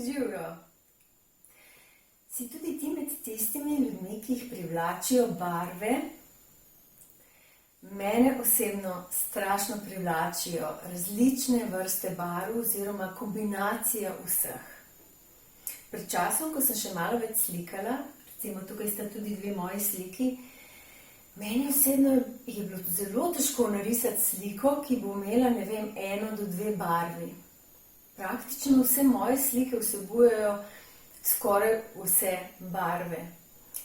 Živjo. Si tudi ti med tistimi ljudmi, ki jih privlačijo barve? Mene osebno strašno privlačijo različne vrste barv oziroma kombinacija vseh. Pred časom, ko sem še malo več slikala, recimo tukaj sta tudi dve moji sliki, meni osebno je bilo zelo težko narisati sliko, ki bo imela, ne vem, 1 do 2 barvi. Praktično vse moje slike vsebujejo skoraj vse barve.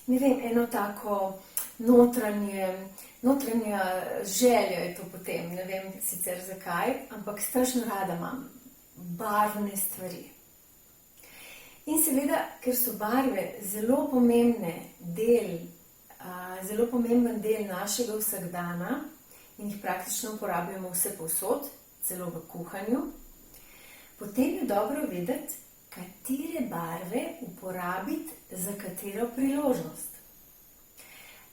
Ne vem, eno tako notranja želja je to potem, ne vem sicer zakaj, ampak strašno rada imam barvne stvari. In seveda, ker so barve zelo pomemben del našega vsakdana in jih praktično uporabljamo vse povsod, celo v kuhanju, potem je dobro vedeti, katere barve uporabiti za katero priložnost.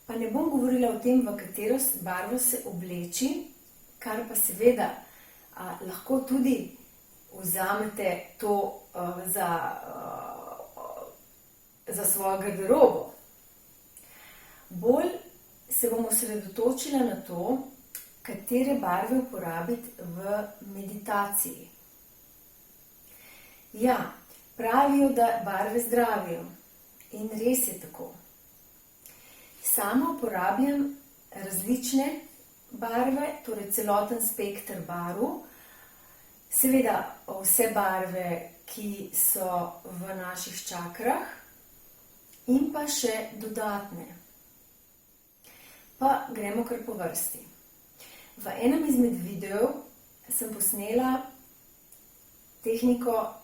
Pa ne bom govorila o tem, v katero barvo se obleči, kar pa seveda lahko tudi vzamete to za svojo garderobo. Bolj se bom osredotočila na to, katere barve uporabiti v meditaciji. Ja, pravijo, da barve zdravijo in res je tako. Sama uporabljam različne barve, torej celoten spekter barv, seveda vse barve, ki so v naših čakrah in pa še dodatne. Pa gremo kar po vrsti. V enem izmed videov sem posnela tehniko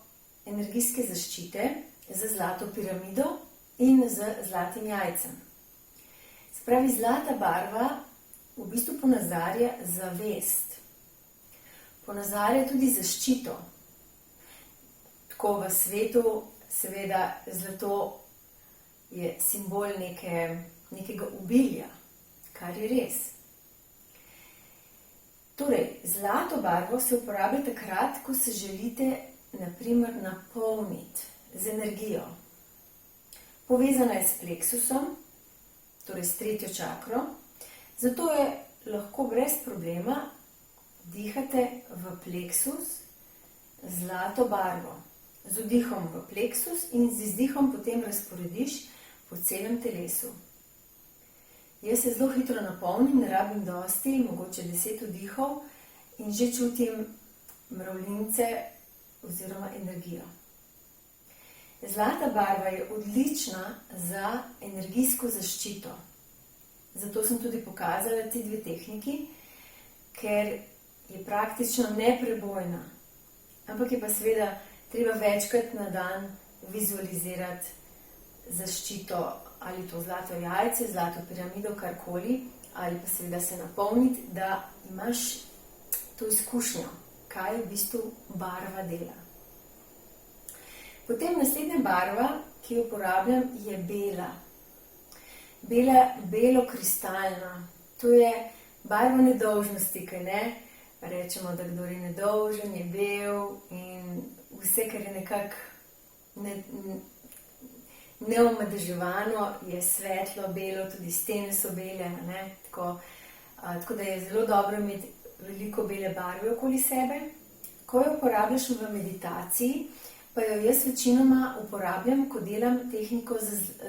energijske zaščite z zlato piramido in z zlatim jajcem. Se pravi, zlata barva v bistvu ponazarja zavest. Ponazarja tudi zaščito. Tako v svetu, seveda, zlato je simbol nekega obilja, kar je res. Torej, zlato barvo se uporablja takrat, ko se želite na primer napolniti z energijo. Povezana je s pleksusom, torej s 3. čakro, zato je lahko brez problema dihate v pleksus zlato barvo. Z vdihom v pleksus in z izdihom potem razporediš po celem telesu. Jaz se zelo hitro napolnim, ne rabim dosti, mogoče 10 vdihov in že čutim mravljince oziroma energijo. Zlata barva je odlična za energijsko zaščito. Zato sem tudi pokazala ti dve tehniki, ker je praktično neprebojna. Ampak je pa seveda treba večkrat na dan vizualizirati zaščito, ali to zlato jajce, zlato piramido, karkoli, ali pa seveda se napolniti, da imaš to izkušnjo, kaj v bistvu barva dela. Potem naslednja barva, ki jo uporabljam, je bela. Belo-kristalna. To je barva nedolžnosti, kaj ne? Rečemo, da kdor je nedolžen, je bel in vse, kar je nekako neomadeževano, je svetlo, belo, tudi stene so bele, ne? Tako da je zelo dobro imeti veliko bele barve okoli sebe. Ko jo uporabljaš v meditaciji, pa jo jaz večinoma uporabljam, ko delam tehniko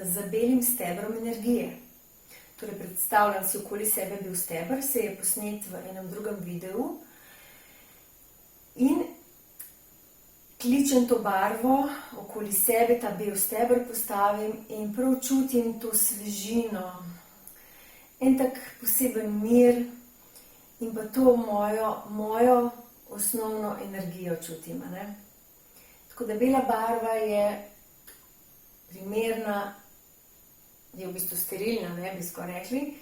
z belim stebrom energije. Torej, predstavljam si okoli sebe bel steber, se je posnet v enem drugem videu in kličem to barvo okoli sebe, ta bel steber postavim in prav čutim to svežino, en tak poseben mir in pa to mojo osnovno energijo čutim. Ne? Tako da bela barva je primerna, je v bistvu sterilna, ne bi skoraj rekli,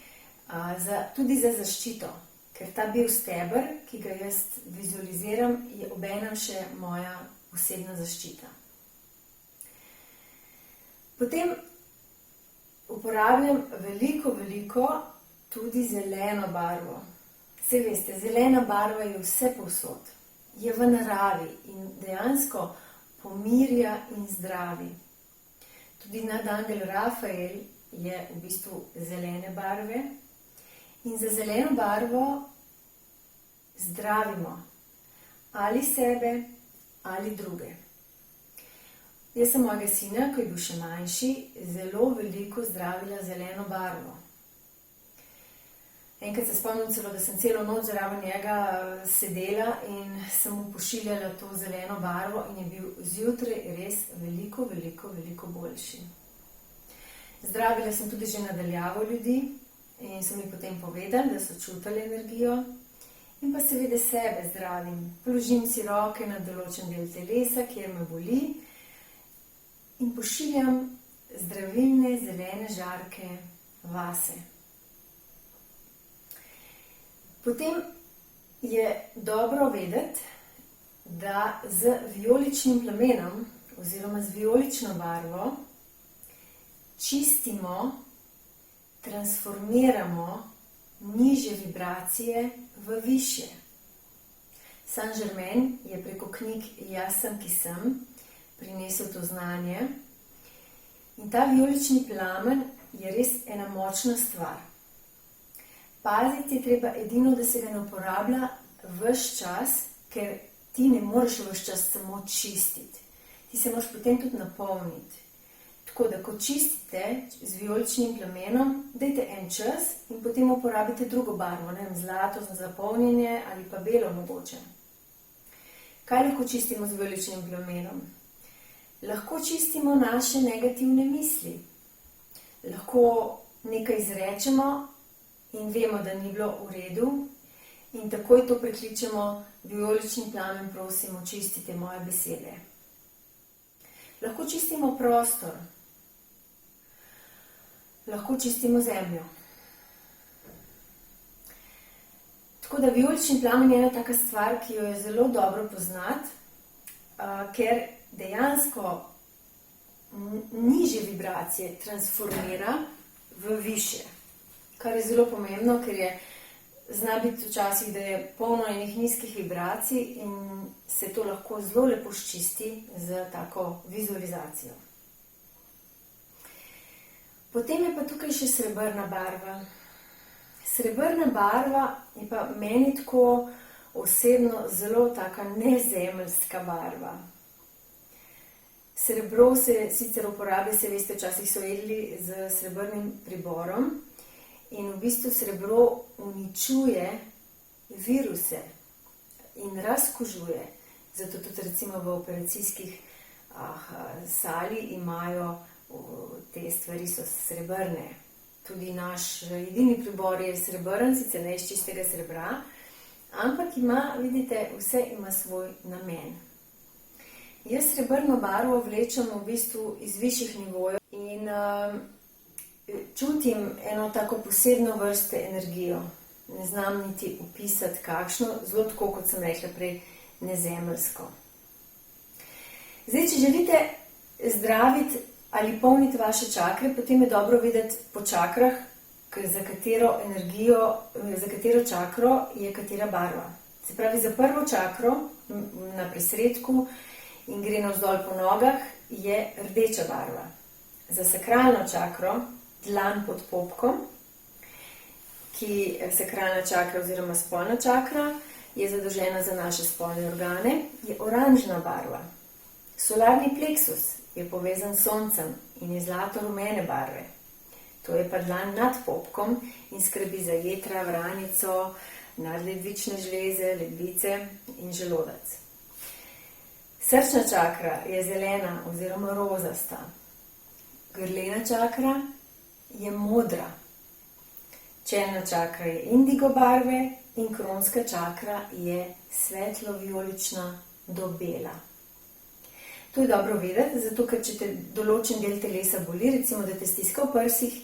tudi za zaščito, ker ta bel steber, ki ga jaz vizualiziram, je obenem še moja osebna zaščita. Potem uporabljam veliko tudi zeleno barvo. Saj veste, zelena barva je vse povsod, je v naravi in dejansko pomirja in zdravi. Tudi nadangel Rafael je v bistvu zelene barve in za zeleno barvo zdravimo ali sebe ali druge. Jaz sem mojega sina, ko je bil še manjši, zelo veliko zdravila zeleno barvo. Enkrat se spomnim celo, da sem celo noč zraven njega sedela in sem mu pošiljala to zeleno barvo in je bil zjutraj res veliko, veliko, veliko boljši. Zdravila sem tudi že nadaljavo ljudi in so mi potem povedali, da so čutili energijo. In pa seveda sebe zdravim. Položim si roke na določen del telesa, kjer me boli in pošiljam zdravilne zelene žarke vase. Potem je dobro vedeti, da z vijoličnim plamenom oziroma z vijolično barvo čistimo, transformiramo nižje vibracije v višje. Saint-Germain je preko knjig Jaz sem, ki sem prinesel to znanje in ta vijolični plamen je res ena močna stvar. Paziti je treba edino, da se ga ne uporablja ves čas, ker ti ne moreš ves čas samo čistiti. Ti se moraš potem tudi napolniti. Tako da, ko čistite z vijoličnim plamenom, dajte en čas in potem uporabite drugo barvo, ne vem, zlato za zapolnjenje ali pa belo mogoče. Kaj lahko čistimo z vijoličnim plamenom? Lahko čistimo naše negativne misli. Lahko nekaj izrečemo in vemo, da ni bilo v redu in takoj to prekličemo, vijolični plamen, prosim, očistite moje besede. Lahko čistimo prostor. Lahko čistimo zemljo. Tako da vijolični plamen je ena taka stvar, ki jo je zelo dobro poznati, ker dejansko nižje vibracije transformira v višje. Kar je zelo pomembno, ker zna biti včasih, da je polno enih nizkih vibracij in se to lahko zelo lepo sčisti z tako vizualizacijo. Potem je pa tukaj še srebrna barva. Srebrna barva je pa meni tako osebno zelo taka nezemeljska barva. Srebro se sicer uporablja, se veste, včasih so jedli z srebrnim priborom. In v bistvu srebro uničuje viruse in razkužuje. Zato tudi recimo v operacijskih sali imajo te stvari so srebrne. Tudi naš jedilni pribor je srebrn, sicer ne iz čistega srebra, ampak ima, vidite, vse ima svoj namen. Jaz srebrno barvo vlečem v bistvu iz višjih nivojev in čutim eno tako posebno vrste energijo. Ne znam niti opisati kakšno, zelo tako, kot sem rekla prej, nezemeljsko. Zdaj, če želite zdraviti ali polniti vaše čakre, potem je dobro vedeti po čakrah, za katero energijo, za katero čakro je katera barva. Se pravi, za prvo čakro na presredku in gre navzdol po nogah, je rdeča barva. Za sakralno čakro, dlan pod popkom, ki sakralna čakra oziroma spolna čakra je zadolžena za naše spolne organe, je oranžna barva. Solarni pleksus je povezan s soncem in je zlato-rumene barve. To je pa dlan nad popkom in skrbi za jetra, vranico, nadledvične žleze, ledvice in želodec. Srčna čakra je zelena oziroma rozasta. Grlena čakra je modra. Čelna čakra je indigo barve in kronska čakra je svetlo-vijolična do bela. To je dobro vedeti, zato ker če te določen del telesa boli, recimo da te stiska v prsih,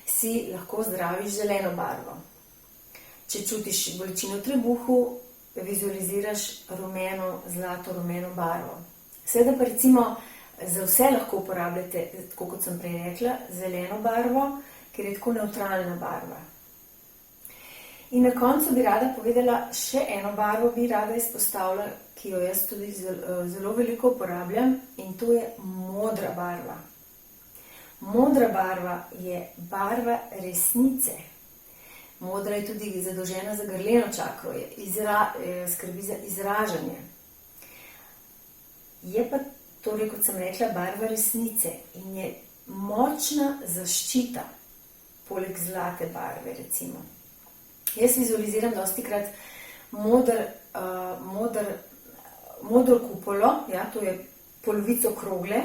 si lahko zdraviš zeleno barvo. Če čutiš bolečino v trebuhu, vizualiziraš rumeno, zlato-rumeno barvo. Seveda pa recimo za vse lahko uporabljate, tako kot sem prej rekla, zeleno barvo, ker je tako nevtralna barva. In na koncu bi rada povedala še eno barvo, bi rada izpostavila, ki jo jaz tudi zelo veliko uporabljam, in to je modra barva. Modra barva je barva resnice. Modra je tudi zadolžena za grleno čakro, skrbi za izražanje. Je pa torej, kot sem rekla, barva resnice in je močna zaščita, poleg zlate barve, recimo. Jaz vizualiziram dostikrat modro kupolo, ja, to je polovico krogle,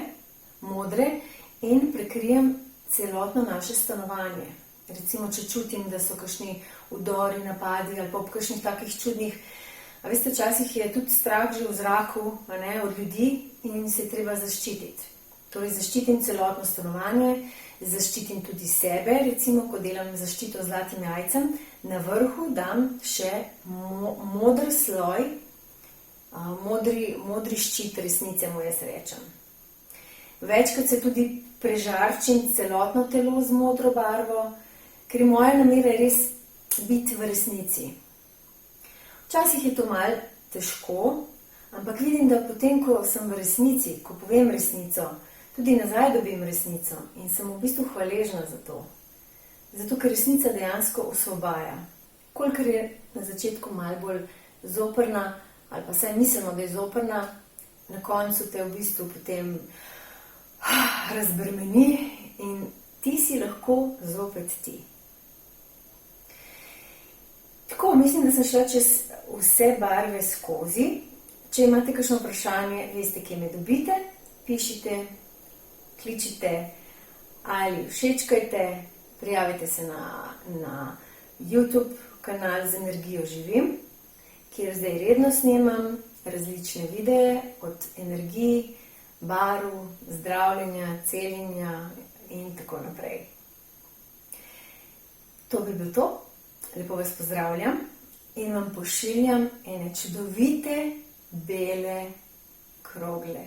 modre, in prekrijem celotno naše stanovanje. Recimo, če čutim, da so kakšni vdori, napadi ali pa ob kakšnih takih čudnih, a veste, včasih je tudi strah že v zraku, od ljudi in se je treba zaščititi. Torej, zaščitim celotno stanovanje, zaščitim tudi sebe, recimo, ko delam zaščito z zlatim jajcem, na vrhu dam še modr sloj, modri ščit resnice, mu jaz rečem. Večkrat se tudi prežarčim celotno telo z modro barvo, ker moja namera je res biti v resnici. Včasih je to malo težko, ampak vidim, da potem, ko sem v resnici, ko povem resnico, tudi nazaj dobim resnico in sem v bistvu hvaležna za to. Zato, ker resnica dejansko osvobaja. Kolikor je na začetku malo bolj zoprna, ali pa saj mislimo, da je zoprna, na koncu te v bistvu potem razbremeni in ti si lahko zopet ti. Tako, mislim, da sem šla čez vse barve skozi. Če imate kakšno vprašanje, veste, kje me dobite, pišite, kličite ali všečkajte, prijavite se na YouTube kanal Z energijo živim, kjer zdaj redno snemam različne videe od energij, barv, zdravljenja, celjenja in tako naprej. To bi bilo to. Lepo vas pozdravljam in vam pošiljam ene čudovite bele krogle.